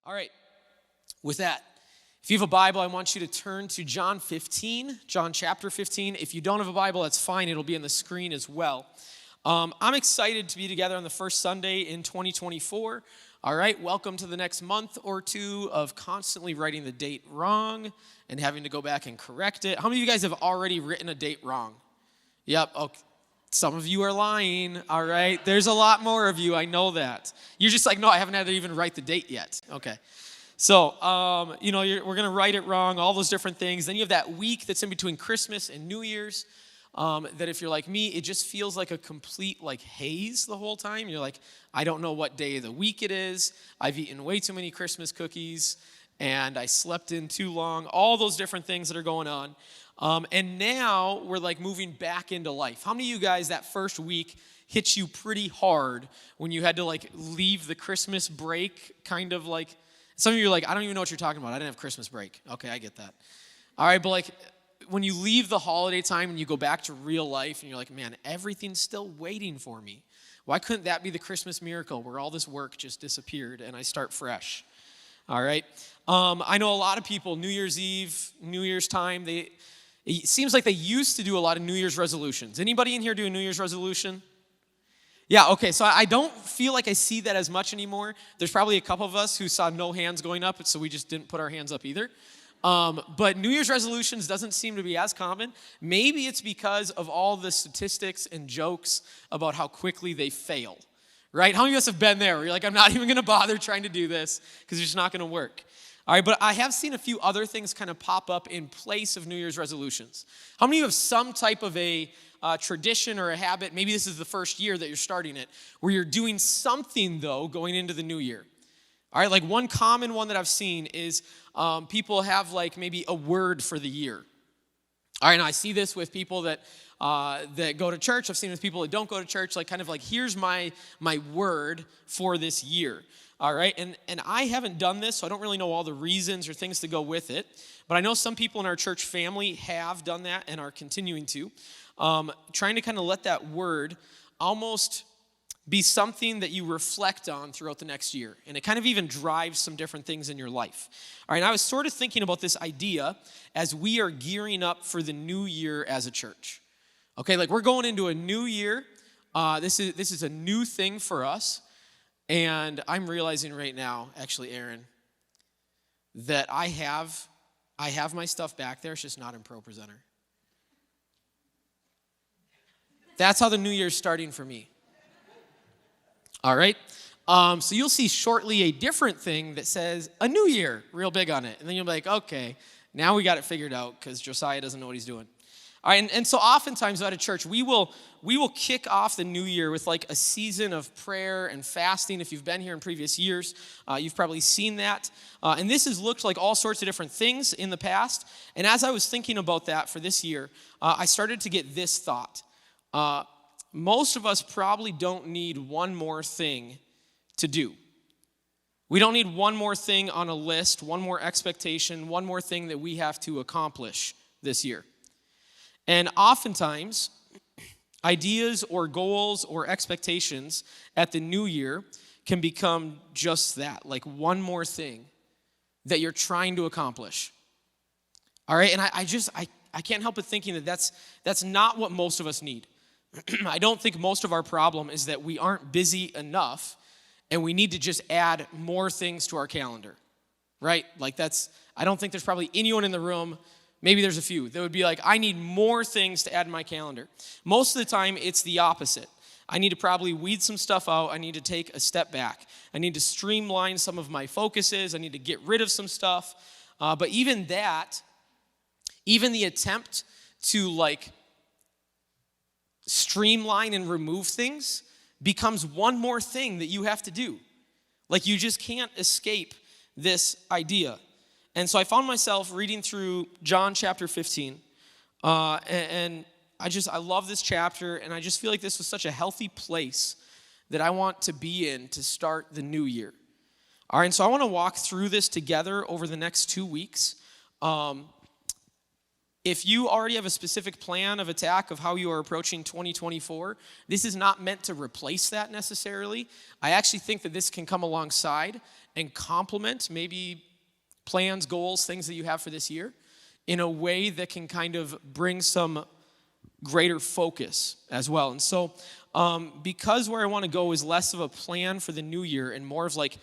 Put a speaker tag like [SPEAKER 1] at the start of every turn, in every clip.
[SPEAKER 1] All right, with that, if you have a Bible, I want you to turn to John chapter 15. If you don't have a Bible, that's fine. It'll be on the screen as well. I'm excited to be together on the first Sunday in 2024. All right, welcome to the next month or two of constantly writing the date wrong and having to go back and correct it. How many of you guys have already written a date wrong? Yep, okay. Some of you are lying, all right? There's a lot more of you, I know that. You're just like, no, I haven't had to even write the date yet. Okay. So, we're going to write it wrong, all those different things. Then you have that week that's in between Christmas and New Year's, that if you're like me, it just feels like a complete haze the whole time. You're like, I don't know what day of the week it is. I've eaten way too many Christmas cookies, and I slept in too long. All those different things that are going on. And now we're moving back into life. How many of you guys that first week hit you pretty hard when you had to leave the Christmas break some of you are like, I don't even know what you're talking about. I didn't have Christmas break. Okay, I get that. All right, but when you leave the holiday time and you go back to real life and you're like, man, everything's still waiting for me. Why couldn't that be the Christmas miracle where all this work just disappeared and I start fresh? All right. I know a lot of people, New Year's Eve, New Year's time, it seems like they used to do a lot of New Year's resolutions. Anybody in here do a New Year's resolution? Yeah, okay, so I don't feel like I see that as much anymore. There's probably a couple of us who saw no hands going up, so we just didn't put our hands up either. But New Year's resolutions doesn't seem to be as common. Maybe it's because of all the statistics and jokes about how quickly they fail, right? How many of us have been there where you're like, I'm not even going to bother trying to do this because it's just not going to work? All right, but I have seen a few other things kind of pop up in place of New Year's resolutions. How many of you have some type of a tradition or a habit? Maybe this is the first year that you're starting it, where you're doing something, though, going into the new year. All right, one common one that I've seen is people have maybe a word for the year. All right, and I see this with people that go to church. I've seen it with people that don't go to church, here's my word for this year. All right, and I haven't done this, so I don't really know all the reasons or things to go with it. But I know some people in our church family have done that and are continuing to. Trying to kind of let that word almost be something that you reflect on throughout the next year. And it kind of even drives some different things in your life. All right, and I was sort of thinking about this idea as we are gearing up for the new year as a church. Okay, we're going into a new year. This is a new thing for us. And I'm realizing right now, actually, Aaron, that I have my stuff back there. It's just not in ProPresenter. That's how the new year's starting for me. All right? So you'll see shortly a different thing that says a new year, real big on it. And then you'll be like, okay, now we got it figured out because Josiah doesn't know what he's doing. All right, and so oftentimes at a church, we will kick off the new year with a season of prayer and fasting. If you've been here in previous years, you've probably seen that. And this has looked like all sorts of different things in the past. And as I was thinking about that for this year, I started to get this thought. Most of us probably don't need one more thing to do. We don't need one more thing on a list, one more expectation, one more thing that we have to accomplish this year. And oftentimes, ideas or goals or expectations at the new year can become just that, one more thing that you're trying to accomplish. All right, and I can't help but thinking that that's not what most of us need. I don't think most of our problem is that we aren't busy enough and we need to just add more things to our calendar, right? I don't think there's probably anyone in the room. Maybe there's a few that would be I need more things to add to my calendar. Most of the time, it's the opposite. I need to probably weed some stuff out. I need to take a step back. I need to streamline some of my focuses. I need to get rid of some stuff. But even that, even the attempt to streamline and remove things becomes one more thing that you have to do. You just can't escape this idea. And so I found myself reading through John chapter 15, and I love this chapter, and I just feel like this was such a healthy place that I want to be in to start the new year. All right, and so I want to walk through this together over the next 2 weeks. If you already have a specific plan of attack of how you are approaching 2024, this is not meant to replace that necessarily. I actually think that this can come alongside and complement maybe plans, goals, things that you have for this year in a way that can kind of bring some greater focus as well. And so because where I want to go is less of a plan for the new year and more of like,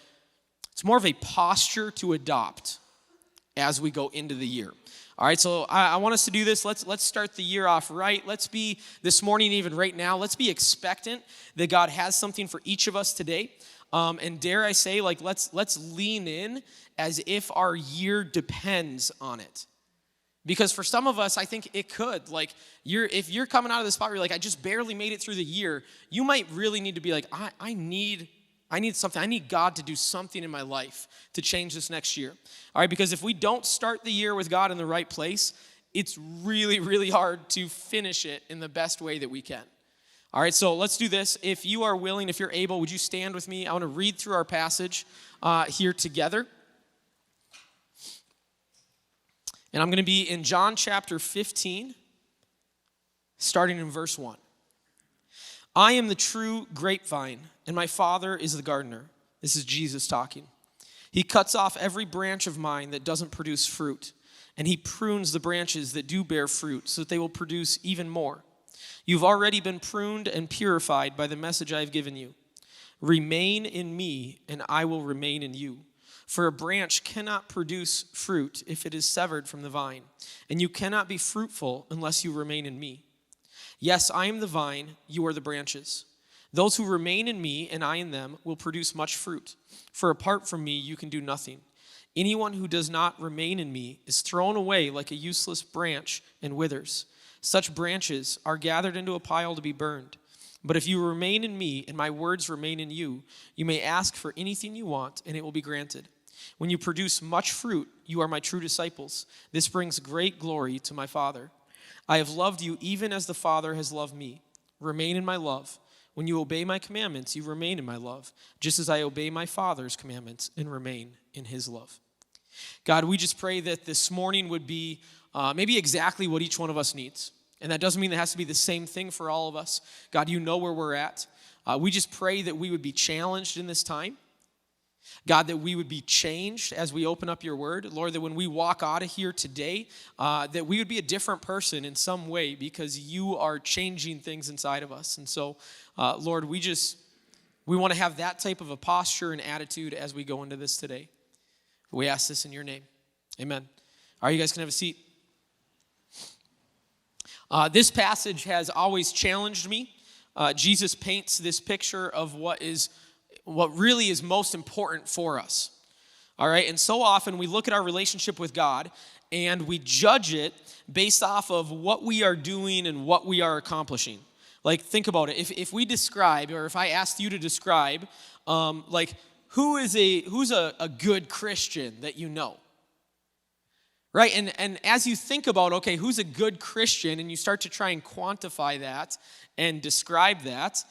[SPEAKER 1] it's more of a posture to adopt as we go into the year. All right, so I want us to do this. Let's start the year off right. Let's be, this morning, even right now, let's be expectant that God has something for each of us today. And dare I say, like, let's lean in as if our year depends on it. Because for some of us, I think it could. Like, if you're coming out of the spot where you're like, I just barely made it through the year, you might really need to be like, I need something. I need God to do something in my life to change this next year. All right, because if we don't start the year with God in the right place, it's really, really hard to finish it in the best way that we can. All right, so let's do this. If you are willing, if you're able, would you stand with me? I want to read through our passage here together. And I'm going to be in John chapter 15, starting in verse 1. I am the true grapevine, and my Father is the gardener. This is Jesus talking. He cuts off every branch of mine that doesn't produce fruit, and he prunes the branches that do bear fruit so that they will produce even more. You've already been pruned and purified by the message I have given you. Remain in me, and I will remain in you. For a branch cannot produce fruit if it is severed from the vine, and you cannot be fruitful unless you remain in me. Yes, I am the vine, you are the branches. Those who remain in me and I in them will produce much fruit. For apart from me, you can do nothing. Anyone who does not remain in me is thrown away like a useless branch and withers. Such branches are gathered into a pile to be burned. But if you remain in me and my words remain in you, you may ask for anything you want and it will be granted. When you produce much fruit, you are my true disciples. This brings great glory to my Father. I have loved you even as the Father has loved me. Remain in my love. When you obey my commandments, you remain in my love, just as I obey my Father's commandments and remain in his love. God, we just pray that this morning would be maybe exactly what each one of us needs. And that doesn't mean it has to be the same thing for all of us. God, you know where we're at. We just pray that we would be challenged in this time. God, that we would be changed as we open up your word. Lord, that when we walk out of here today, that we would be a different person in some way because you are changing things inside of us. And so, Lord, we want to have that type of a posture and attitude as we go into this today. We ask this in your name. Amen. All right, you guys can have a seat. This passage has always challenged me. Jesus paints this picture of what really is most important for us. All right, and so often we look at our relationship with God and we judge it based off of what we are doing and what we are accomplishing. Like, think about it. If we describe, or if I asked you to describe, like, who's a good Christian that you know? Right, and as you think about, okay, who's a good Christian, and you start to try and quantify that and describe that,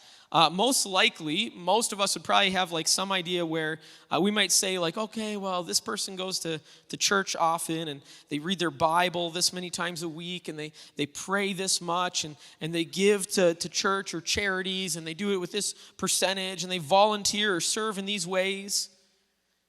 [SPEAKER 1] most likely, most of us would probably have like some idea where we might say like, okay, well, this person goes to church often, and they read their Bible this many times a week, and they pray this much, and they give to church or charities, and they do it with this percentage, and they volunteer or serve in these ways.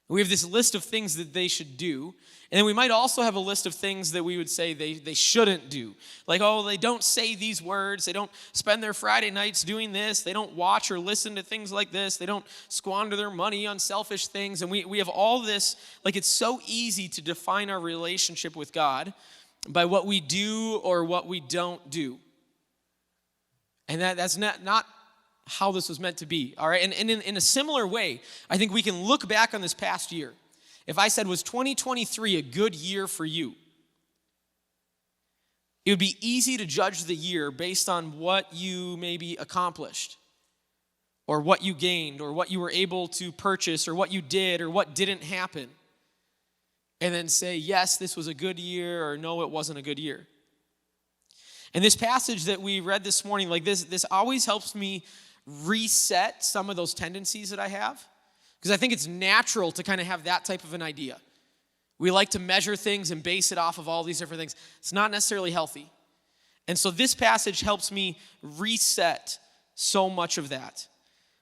[SPEAKER 1] We have this list of things that they should do. And then we might also have a list of things that we would say they shouldn't do. Like, oh, they don't say these words. They don't spend their Friday nights doing this. They don't watch or listen to things like this. They don't squander their money on selfish things. And we have all this. Like, it's so easy to define our relationship with God by what we do or what we don't do. And that's not how this was meant to be. All right, and in a similar way, I think we can look back on this past year. If I said, was 2023 a good year for you? It would be easy to judge the year based on what you maybe accomplished, or what you gained, or what you were able to purchase, or what you did, or what didn't happen. And then say, yes, this was a good year, or no, it wasn't a good year. And this passage that we read this morning, like this always helps me reset some of those tendencies that I have. Because I think it's natural to kind of have that type of an idea. We like to measure things and base it off of all these different things. It's not necessarily healthy. And so this passage helps me reset so much of that.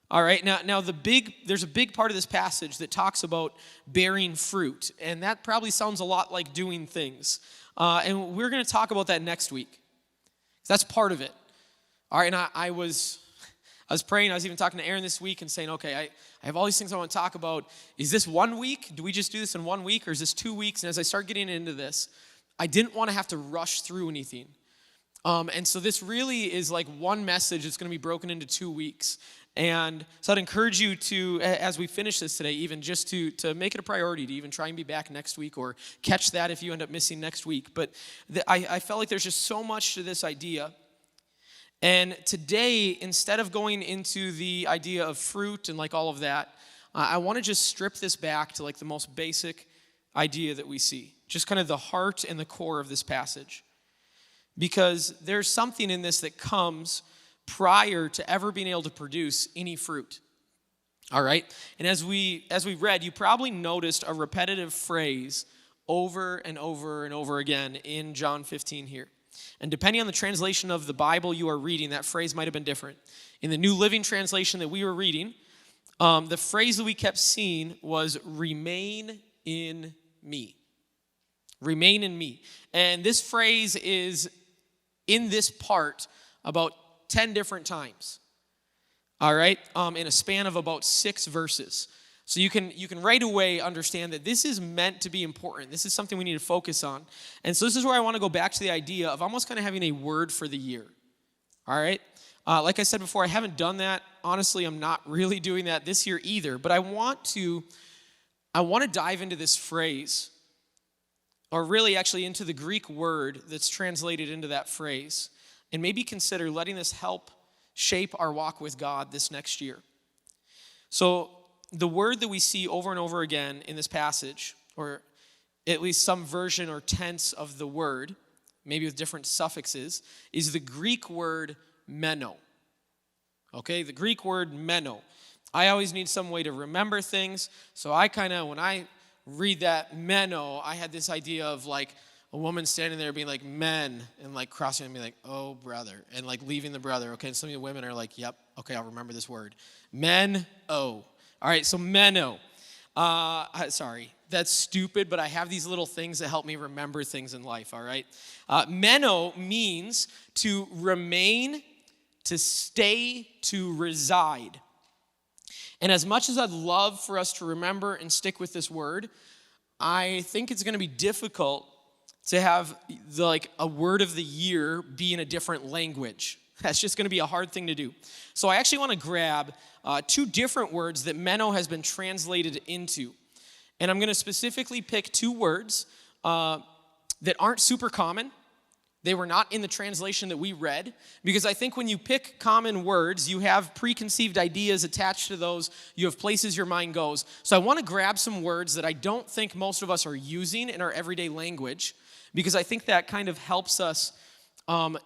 [SPEAKER 1] All right, now there's a big part of this passage that talks about bearing fruit, and that probably sounds a lot like doing things. And we're going to talk about that next week. That's part of it. All right, and I was praying. I was even talking to Aaron this week and saying, okay, I have all these things I want to talk about. Is this 1 week? Do we just do this in 1 week, or is this 2 weeks? And as I start getting into this, I didn't want to have to rush through anything. And so this really is like one message that's going to be broken into 2 weeks. And so I'd encourage you to, as we finish this today, even just to make it a priority to even try and be back next week, or catch that if you end up missing next week. But I felt like there's just so much to this idea. And today, instead of going into the idea of fruit and like all of that, I want to just strip this back to like the most basic idea that we see. Just kind of the heart and the core of this passage. Because there's something in this that comes prior to ever being able to produce any fruit. All right? And as we read, you probably noticed a repetitive phrase over and over and over again in John 15 here. And depending on the translation of the Bible you are reading, that phrase might have been different. In the New Living Translation that we were reading, the phrase that we kept seeing was remain in me. Remain in me. And this phrase is in this part about 10 different times, all right, in a span of about 6 verses. So you can right away understand that this is meant to be important. This is something we need to focus on. And so this is where I want to go back to the idea of almost kind of having a word for the year, all right? Like I said before, I haven't done that. Honestly, I'm not really doing that this year either, but I want to dive into this phrase, or really actually into the Greek word that's translated into that phrase, and maybe consider letting this help shape our walk with God this next year. So the word that we see over and over again in this passage, or at least some version or tense of the word, maybe with different suffixes, is the Greek word meno. Okay, the Greek word meno. I always need some way to remember things, so when I read that meno, I had this idea of like a woman standing there being like, men, and like crossing and being like, oh, brother, and like leaving the brother. Okay, and some of the women are like, yep, okay, I'll remember this word. Men, oh. All right, so meno. Sorry, that's stupid, but I have these little things that help me remember things in life, all right? Meno means to remain, to stay, to reside. And as much as I'd love for us to remember and stick with this word, I think it's going to be difficult to have a word of the year be in a different language. That's just going to be a hard thing to do. So I actually want to grab 2 different words that meno has been translated into. And I'm going to specifically pick 2 words that aren't super common. They were not in the translation that we read, because I think when you pick common words, you have preconceived ideas attached to those. You have places your mind goes. So I want to grab some words that I don't think most of us are using in our everyday language, because I think that kind of helps us,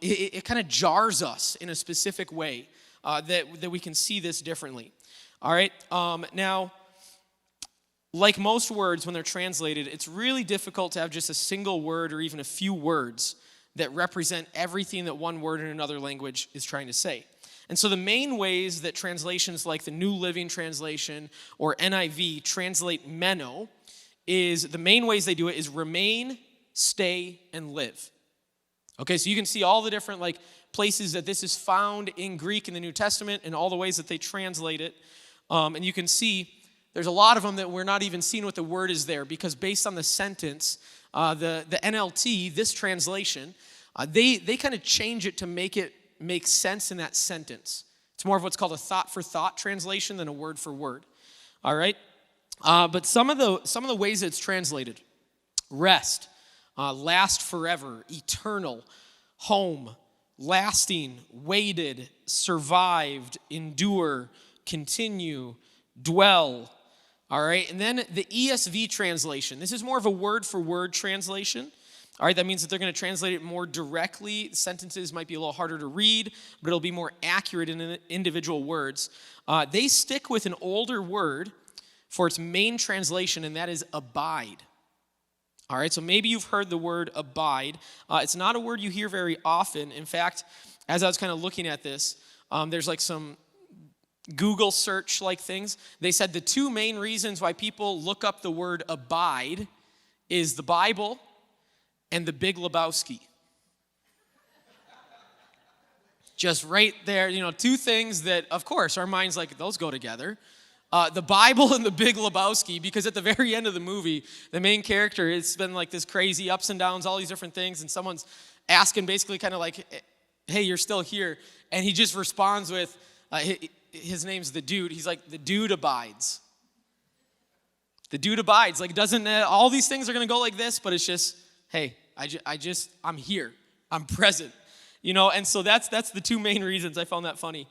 [SPEAKER 1] it kind of jars us in a specific way that we can see this differently. All right, now, like most words when they're translated, it's really difficult to have just a single word or even a few words that represent everything that one word in another language is trying to say. And so the main ways that translations like the New Living Translation or NIV translate meno is, the main ways they do it is remain, stay, and live. Okay, so you can see all the different places that this is found in Greek in the New Testament and all the ways that they translate it. And you can see there's a lot of them that we're not even seeing what the word is there, because based on the sentence, the NLT, this translation, they kind of change it to make it make sense in that sentence. It's more of what's called a thought-for-thought translation than a word-for-word. All right? But some of the ways it's translated: rest, last forever, eternal, home, lasting, waited, survived, endure, continue, dwell. All right, and then the ESV translation. This is more of a word-for-word translation. All right, that means that they're going to translate it more directly. The sentences might be a little harder to read, but it'll be more accurate in the individual words. They stick with an older word for its main translation, and that is abide. All right, so maybe you've heard the word abide. It's not a word you hear very often. In fact, as I was kind of looking at this, there's like some Google search like things. They said the two main reasons why people look up the word abide is the Bible and the Big Lebowski. Just right there, two things that, of course, our mind's like, those go together. The Bible and the Big Lebowski, because at the very end of the movie, the main character, it's been like this crazy ups and downs, all these different things, and someone's asking basically kind of like, hey, you're still here. And he just responds with, his name's the dude. He's like, the dude abides. The dude abides. Like, doesn't, all these things are going to go like this, but it's just, hey, I'm here. I'm present. And so that's the two main reasons. I found that funny.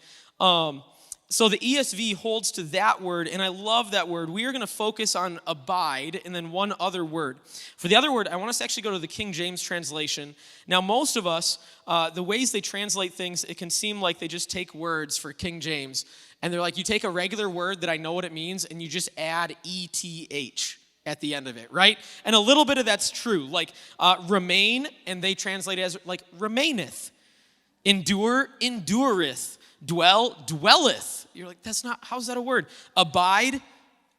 [SPEAKER 1] So the ESV holds to that word, and I love that word. We are going to focus on abide and then one other word. For the other word, I want us to actually go to the King James translation. Now, most of us, the ways they translate things, it can seem like they just take words for King James, and they're like, you take a regular word that I know what it means, and you just add ETH at the end of it, right? And a little bit of that's true. Like remain, and they translate it as like remaineth. Endure, endureth. Dwell, dwelleth. You're like, how's that a word? Abide,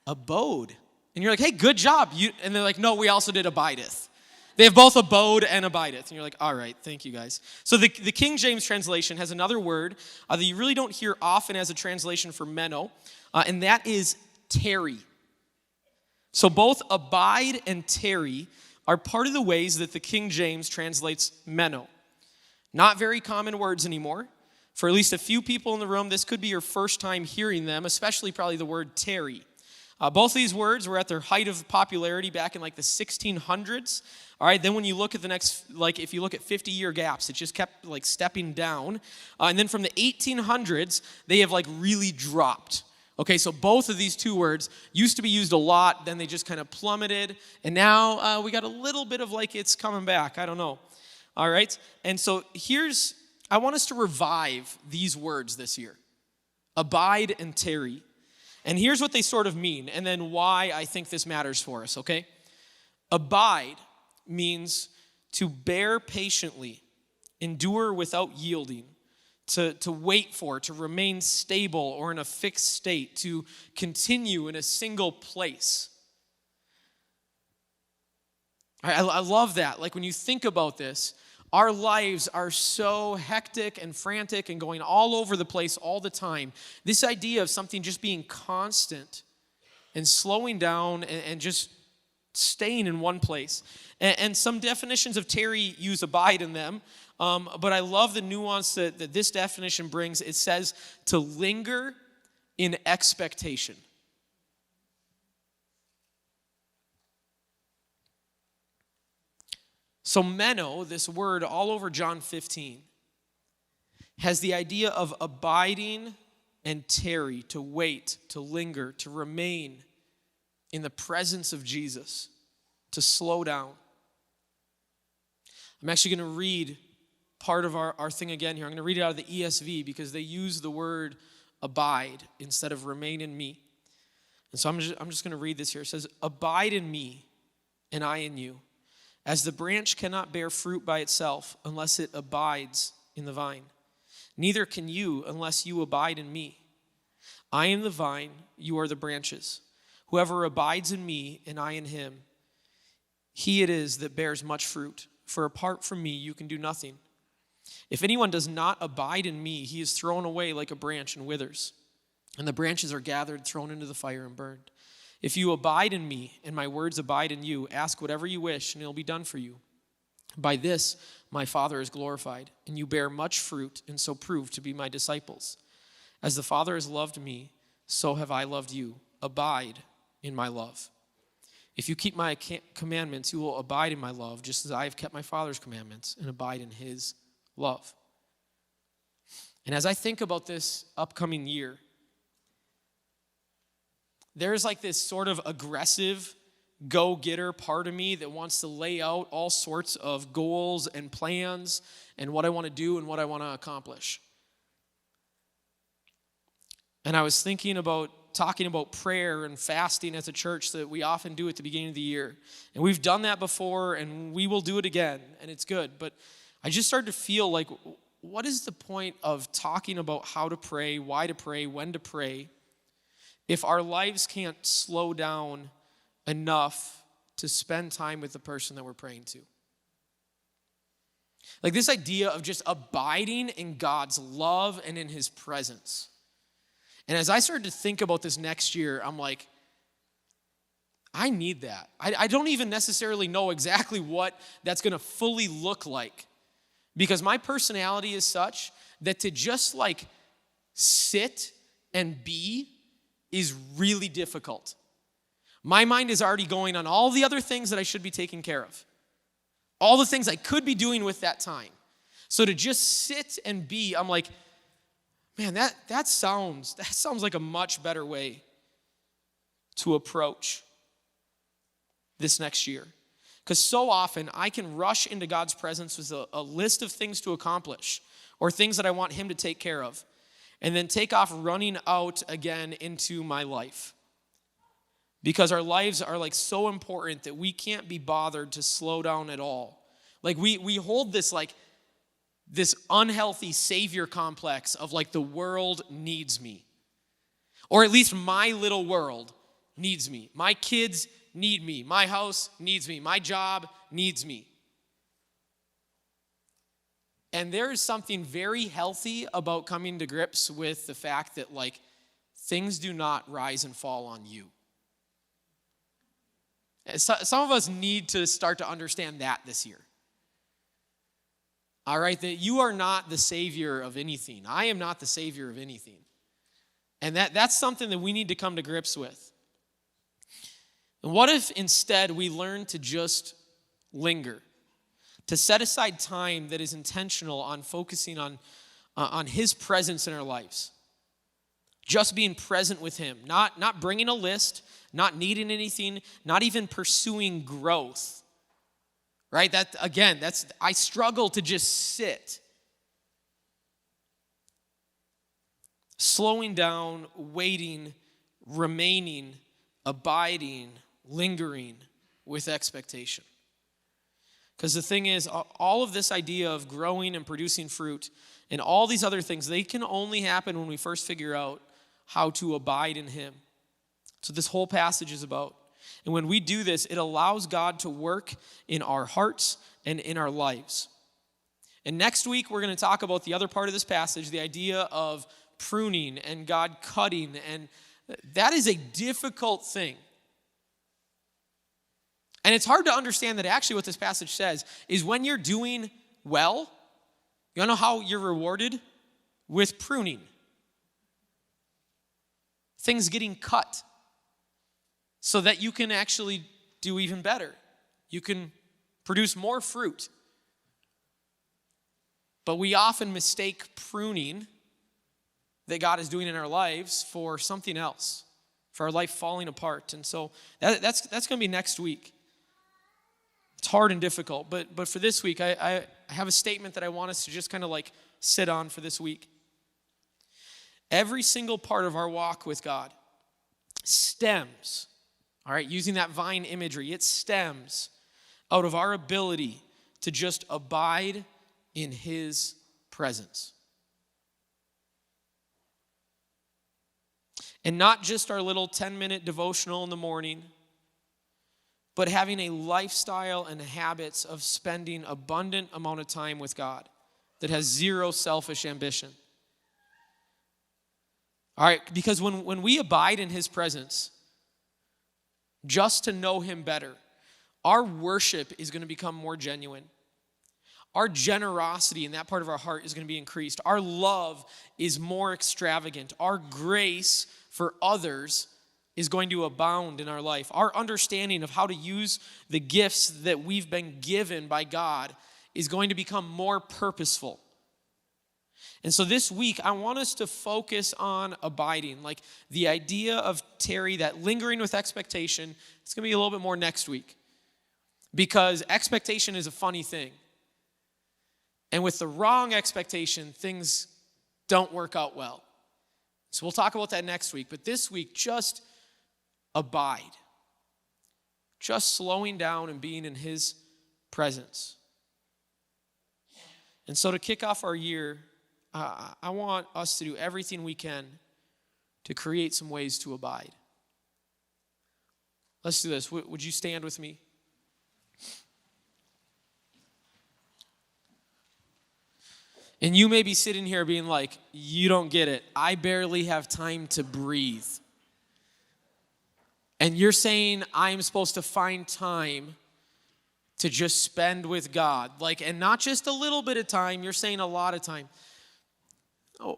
[SPEAKER 1] abode. And you're like, hey, good job. And they're like, no, we also did abideth. They have both abode and abideth. And you're like, all right, thank you guys. So the King James translation has another word that you really don't hear often as a translation for meno, and that is tarry. So both abide and tarry are part of the ways that the King James translates meno. Not very common words anymore. For at least a few people in the room, this could be your first time hearing them, especially probably the word tarry. Both of these words were at their height of popularity back in like the 1600s. All right, then when you look at the next, like if you look at 50-year gaps, it just kept like stepping down. And then from the 1800s, they have like really dropped. Okay, so both of these two words used to be used a lot, then they just kind of plummeted. And now we got a little bit of like it's coming back. I don't know. All right, and so I want us to revive these words this year. Abide and tarry. And here's what they sort of mean, and then why I think this matters for us, okay? Abide means to bear patiently, endure without yielding, to wait for, to remain stable or in a fixed state, to continue in a single place. I love that. Like when you think about this, our lives are so hectic and frantic and going all over the place all the time. This idea of something just being constant and slowing down and just staying in one place. And some definitions of tarry use abide in them, but I love the nuance that this definition brings. It says to linger in expectation. So meno, this word all over John 15, has the idea of abiding and tarry, to wait, to linger, to remain in the presence of Jesus, to slow down. I'm actually going to read part of our thing again here. I'm going to read it out of the ESV because they use the word abide instead of remain in me. And so I'm just going to read this here. It says, abide in me and I in you. As the branch cannot bear fruit by itself unless it abides in the vine, neither can you unless you abide in me. I am the vine, you are the branches. Whoever abides in me and I in him, he it is that bears much fruit. For apart from me, you can do nothing. If anyone does not abide in me, he is thrown away like a branch and withers. And the branches are gathered, thrown into the fire and burned. If you abide in me and my words abide in you, ask whatever you wish and it will be done for you. By this my Father is glorified, and you bear much fruit and so prove to be my disciples. As the Father has loved me, so have I loved you. Abide in my love. If you keep my commandments, you will abide in my love, just as I have kept my Father's commandments and abide in his love. And as I think about this upcoming year, there's like this sort of aggressive go-getter part of me that wants to lay out all sorts of goals and plans and what I want to do and what I want to accomplish. And I was thinking about talking about prayer and fasting as a church that we often do at the beginning of the year. And we've done that before, and we will do it again, and it's good. But I just started to feel like, what is the point of talking about how to pray, why to pray, when to pray, if our lives can't slow down enough to spend time with the person that we're praying to? Like this idea of just abiding in God's love and in his presence. And as I started to think about this next year, I'm like, I need that. I don't even necessarily know exactly what that's going to fully look like, because my personality is such that to just like sit and be is really difficult. My mind is already going on all the other things that I should be taking care of, all the things I could be doing with that time. So to just sit and be, I'm like, man, that sounds like a much better way to approach this next year. Because so often I can rush into God's presence with a list of things to accomplish or things that I want him to take care of, and then take off running out again into my life. Because our lives are like so important that we can't be bothered to slow down at all. Like we hold this like this unhealthy savior complex of like the world needs me. Or at least my little world needs me. My kids need me. My house needs me. My job needs me. And there is something very healthy about coming to grips with the fact that like things do not rise and fall on you. Some of us need to start to understand that this year. All right, that you are not the savior of anything. I am not the savior of anything. And that's something that we need to come to grips with. And what if instead we learn to just linger, to set aside time that is intentional on focusing on his presence in our lives? Just being present with him, not bringing a list, not needing anything, not even pursuing growth. Right? I struggle to just sit. Slowing down, waiting, remaining, abiding, lingering with expectation. Because the thing is, all of this idea of growing and producing fruit and all these other things, they can only happen when we first figure out how to abide in him. So this whole passage is about. And when we do this, it allows God to work in our hearts and in our lives. And next week, we're going to talk about the other part of this passage, the idea of pruning and God cutting. And that is a difficult thing. And it's hard to understand that actually what this passage says is when you're doing well, you know how you're rewarded? With pruning. Things getting cut. So that you can actually do even better. You can produce more fruit. But we often mistake pruning that God is doing in our lives for something else, for our life falling apart. And so that's going to be next week. It's hard and difficult, but for this week, I have a statement that I want us to just kind of like sit on for this week. Every single part of our walk with God stems, all right, using that vine imagery, it stems out of our ability to just abide in his presence. And not just our little 10-minute devotional in the morning, but having a lifestyle and habits of spending abundant amount of time with God that has zero selfish ambition. All right, because when we abide in his presence, just to know him better, our worship is going to become more genuine. Our generosity in that part of our heart is going to be increased. Our love is more extravagant. Our grace for others is going to abound in our life. Our understanding of how to use the gifts that we've been given by God is going to become more purposeful. And so this week, I want us to focus on abiding. Like the idea of Terry, that lingering with expectation, it's going to be a little bit more next week. Because expectation is a funny thing. And with the wrong expectation, things don't work out well. So we'll talk about that next week. But this week, just abide. Just slowing down and being in his presence. And so to kick off our year, I want us to do everything we can to create some ways to abide. Let's do this. Would you stand with me? And you may be sitting here being like, you don't get it. I barely have time to breathe. And you're saying I'm supposed to find time to just spend with God. And not just a little bit of time, you're saying a lot of time.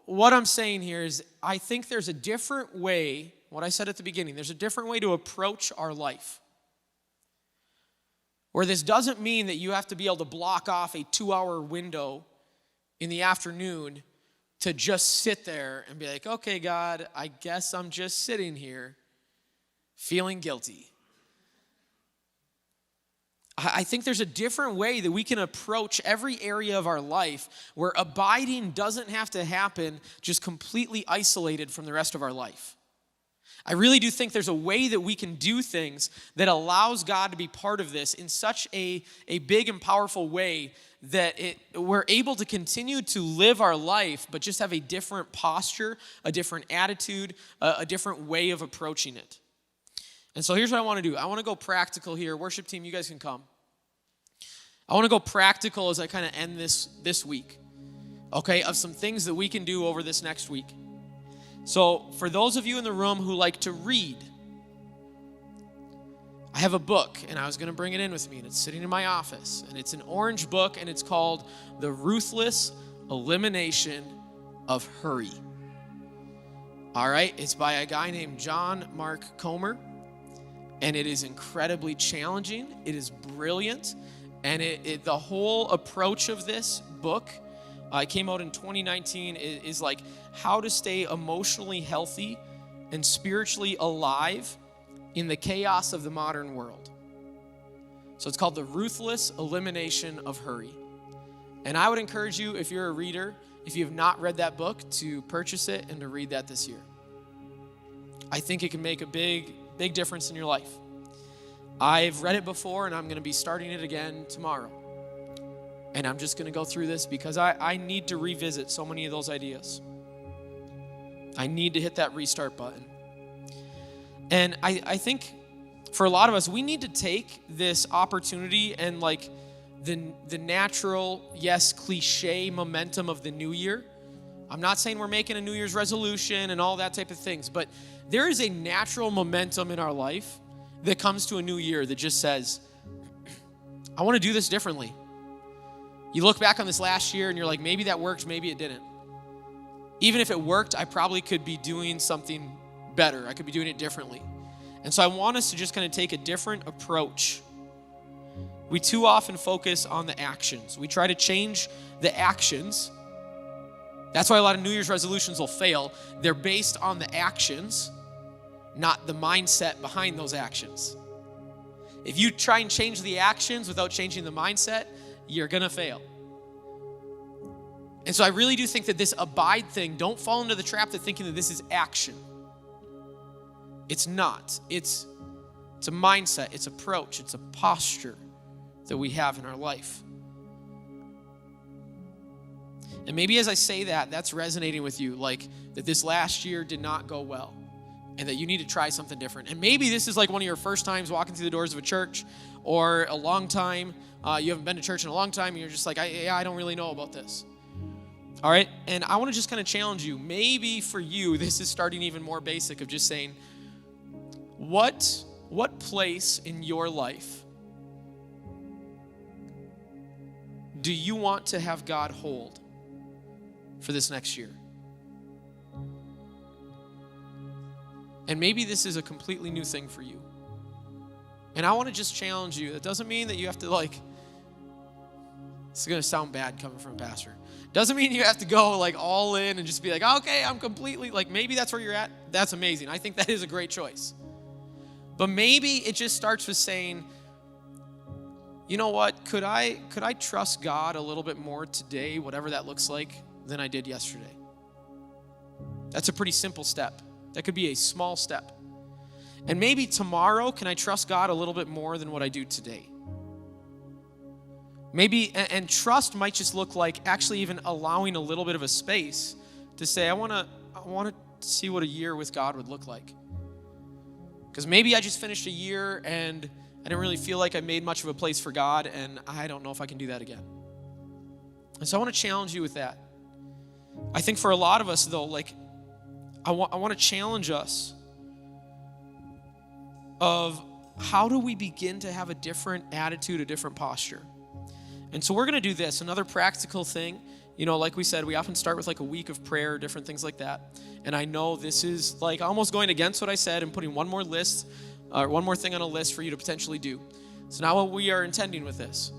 [SPEAKER 1] What I'm saying here is I think there's a different way, what I said at the beginning, there's a different way to approach our life. Where this doesn't mean that you have to be able to block off a 2-hour window in the afternoon to just sit there and be like, okay, God, I guess I'm just sitting here feeling guilty. I think there's a different way that we can approach every area of our life where abiding doesn't have to happen just completely isolated from the rest of our life. I really do think there's a way that we can do things that allows God to be part of this in such a big and powerful way that we're able to continue to live our life, but just have a different posture, a different attitude, a different way of approaching it. And so here's what I want to do. I want to go practical here. Worship team, you guys can come. I want to go practical as I kind of end this week, okay, of some things that we can do over this next week. So for those of you in the room who like to read, I have a book, and I was going to bring it in with me, and it's sitting in my office, and it's an orange book, and it's called The Ruthless Elimination of Hurry. All right, it's by a guy named John Mark Comer, and it is incredibly challenging. It is brilliant, and the whole approach of this book, it came out in 2019, is like how to stay emotionally healthy and spiritually alive in the chaos of the modern world. So it's called The Ruthless Elimination of Hurry. And I would encourage you, if you're a reader, if you have not read that book, to purchase it and to read that this year. I think it can make a big difference in your life. I've read it before, and I'm going to be starting it again tomorrow. And I'm just going to go through this because I need to revisit so many of those ideas. I need to hit that restart button. And I think for a lot of us, we need to take this opportunity and the natural, yes, cliche momentum of the new year. I'm not saying we're making a New Year's resolution and all that type of things, but there is a natural momentum in our life that comes to a new year that just says, I want to do this differently. You look back on this last year and you're like, maybe that worked, maybe it didn't. Even if it worked, I probably could be doing something better. I could be doing it differently. And so I want us to just kind of take a different approach. We too often focus on the actions. We try to change the actions. That's why a lot of New Year's resolutions will fail. They're based on the actions, not the mindset behind those actions. If you try and change the actions without changing the mindset, you're going to fail. And so I really do think that this abide thing, don't fall into the trap of thinking that this is action. It's not. It's a mindset, it's approach, it's a posture that we have in our life. And maybe as I say that, that's resonating with you, like that this last year did not go well and that you need to try something different. And maybe this is like one of your first times walking through the doors of a church, or a long time, you haven't been to church in a long time, and you're just like, I don't really know about this. All right? And I want to just kind of challenge you. Maybe for you, this is starting even more basic of just saying, what place in your life do you want to have God hold for this next year? And maybe this is a completely new thing for you. And I want to just challenge you. That doesn't mean that you have to this is going to sound bad coming from a pastor. Doesn't mean you have to go all in and just be like, okay, I'm completely, maybe that's where you're at. That's amazing. I think that is a great choice. But maybe it just starts with saying, you know what, could I trust God a little bit more today, whatever that looks like, than I did yesterday? That's a pretty simple step. That could be a small step. And maybe tomorrow, can I trust God a little bit more than what I do today? Maybe, and trust might just look like actually even allowing a little bit of a space to say, I want to see what a year with God would look like. Because maybe I just finished a year and I didn't really feel like I made much of a place for God, and I don't know if I can do that again. And so I want to challenge you with that. I think for a lot of us, though, like, I want to challenge us of how do we begin to have a different attitude, a different posture. And so we're going to do this, another practical thing. You know, like we said, we often start with like a week of prayer, different things like that. And I know this is like almost going against what I said and putting one more thing on a list for you to potentially do. It's not what we are intending with this.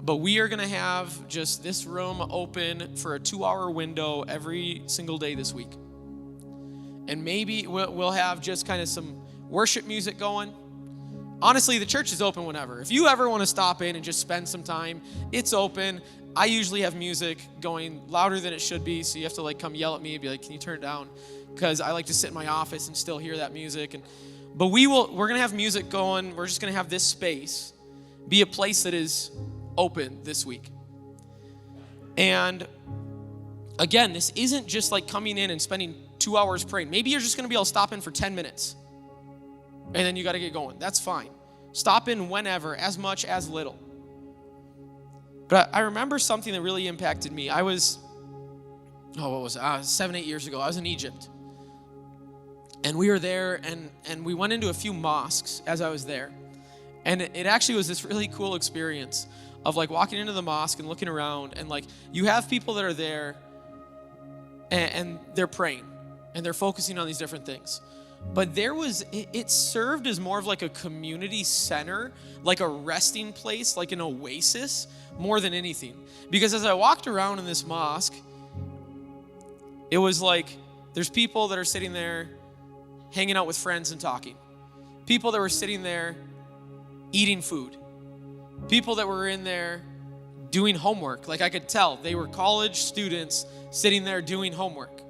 [SPEAKER 1] But we are going to have just this room open for a 2-hour window every single day this week. And maybe we'll have just kind of some worship music going. Honestly, the church is open whenever. If you ever want to stop in and just spend some time, it's open. I usually have music going louder than it should be, so you have to like come yell at me and be like, can you turn it down? Because I like to sit in my office and still hear that music. But we're going to have music going. We're just going to have this space be a place that is open this week. And again, this isn't just like coming in and spending 2 hours praying. Maybe you're just going to be able to stop in for 10 minutes. And then you got to get going. That's fine. Stop in whenever, as much, as little. But I remember something that really impacted me. I was, 7-8 years ago. I was in Egypt. And we were there, and we went into a few mosques as I was there. And it actually was this really cool experience of like walking into the mosque and looking around. And like you have people that are there, and they're praying. And they're focusing on these different things. But it served as more of like a community center, like a resting place, like an oasis, more than anything. Because as I walked around in this mosque, it was like there's people that are sitting there hanging out with friends and talking. People that were sitting there eating food. People that were in there doing homework. Like I could tell they were college students sitting there doing homework.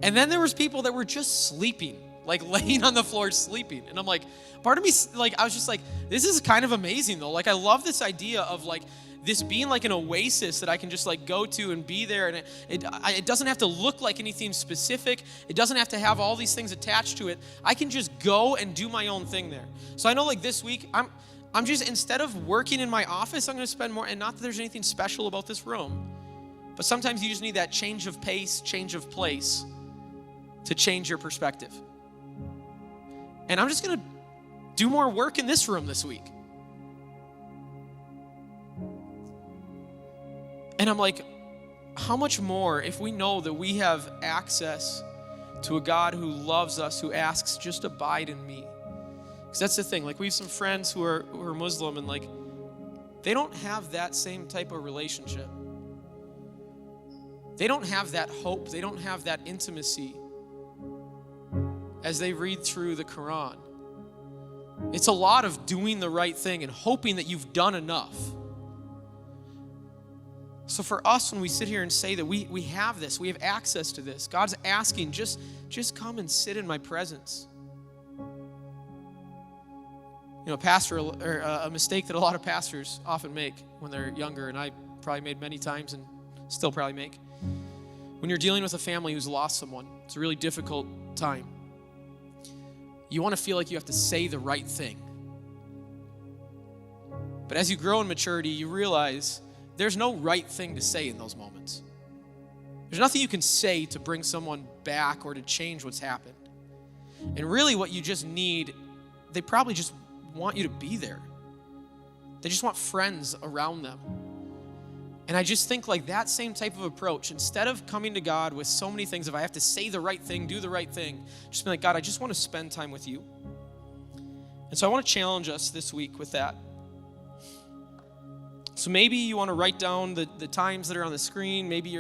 [SPEAKER 1] And then there was people that were just sleeping, like laying on the floor sleeping. And I'm like, part of me, like, I was just like, this is kind of amazing though. Like, I love this idea of like this being like an oasis that I can just like go to and be there. And it doesn't have to look like anything specific. It doesn't have to have all these things attached to it. I can just go and do my own thing there. So I know like this week, I'm just, instead of working in my office, I'm going to spend more, and not that there's anything special about this room, but sometimes you just need that change of pace, change of place to change your perspective. And I'm just going to do more work in this room this week. And I'm like, how much more if we know that we have access to a God who loves us, who asks, just abide in me. Because that's the thing, like we have some friends who are Muslim, and like they don't have that same type of relationship. They don't have that hope. They don't have that intimacy as they read through the Quran. It's a lot of doing the right thing and hoping that you've done enough. So for us, when we sit here and say that we have this, we have access to this, God's asking, just come and sit in my presence. You know, a mistake that a lot of pastors often make when they're younger, and I probably made many times and still probably make. When you're dealing with a family who's lost someone, it's a really difficult time. You want to feel like you have to say the right thing. But as you grow in maturity, you realize there's no right thing to say in those moments. There's nothing you can say to bring someone back or to change what's happened. And really what you just need, they probably just want you to be there. They just want friends around them. And I just think like that same type of approach, instead of coming to God with so many things, if I have to say the right thing, do the right thing, just be like, God, I just want to spend time with you. And so I want to challenge us this week with that. So maybe you want to write down the times that are on the screen. Maybe you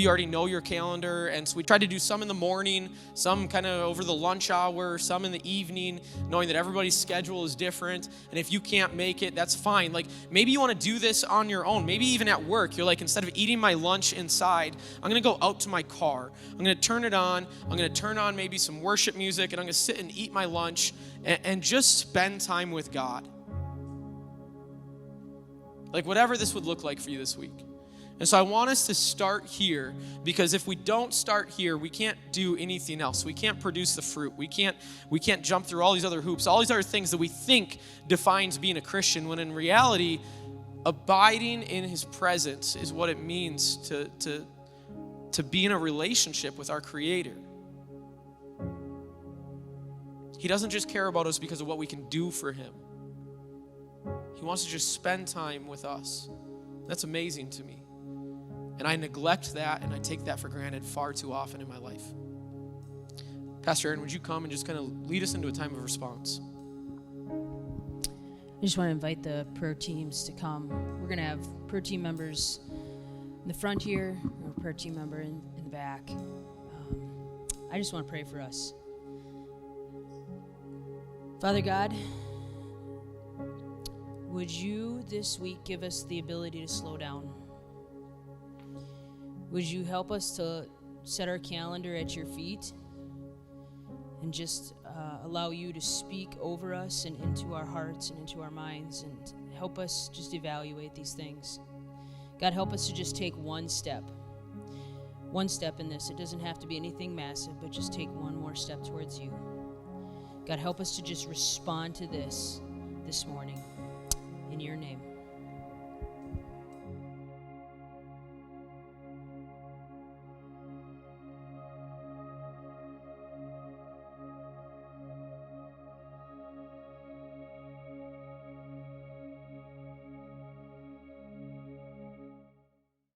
[SPEAKER 1] already know your calendar. And so we tried to do some in the morning, some kind of over the lunch hour, some in the evening, knowing that everybody's schedule is different. And if you can't make it, that's fine. Like maybe you want to do this on your own. Maybe even at work, you're like, instead of eating my lunch inside, I'm going to go out to my car. I'm going to turn it on. I'm going to turn on maybe some worship music, and I'm going to sit and eat my lunch and just spend time with God. Like whatever this would look like for you this week. And so I want us to start here, because if we don't start here, we can't do anything else. We can't produce the fruit. We can't jump through all these other hoops, all these other things that we think defines being a Christian, when in reality, abiding in his presence is what it means to be in a relationship with our Creator. He doesn't just care about us because of what we can do for him. He wants to just spend time with us. That's amazing to me. And I neglect that, and I take that for granted far too often in my life. Pastor Aaron, would you come and just kind of lead us into a time of response?
[SPEAKER 2] I just want to invite the prayer teams to come. We're going to have prayer team members in the front here, and a prayer team member in the back. I just want to pray for us. Father God, would you this week give us the ability to slow down? Would you help us to set our calendar at your feet and just allow you to speak over us and into our hearts and into our minds, and help us just evaluate these things? God, help us to just take one step in this. It doesn't have to be anything massive, but just take one more step towards you. God, help us to just respond to this morning. In your name.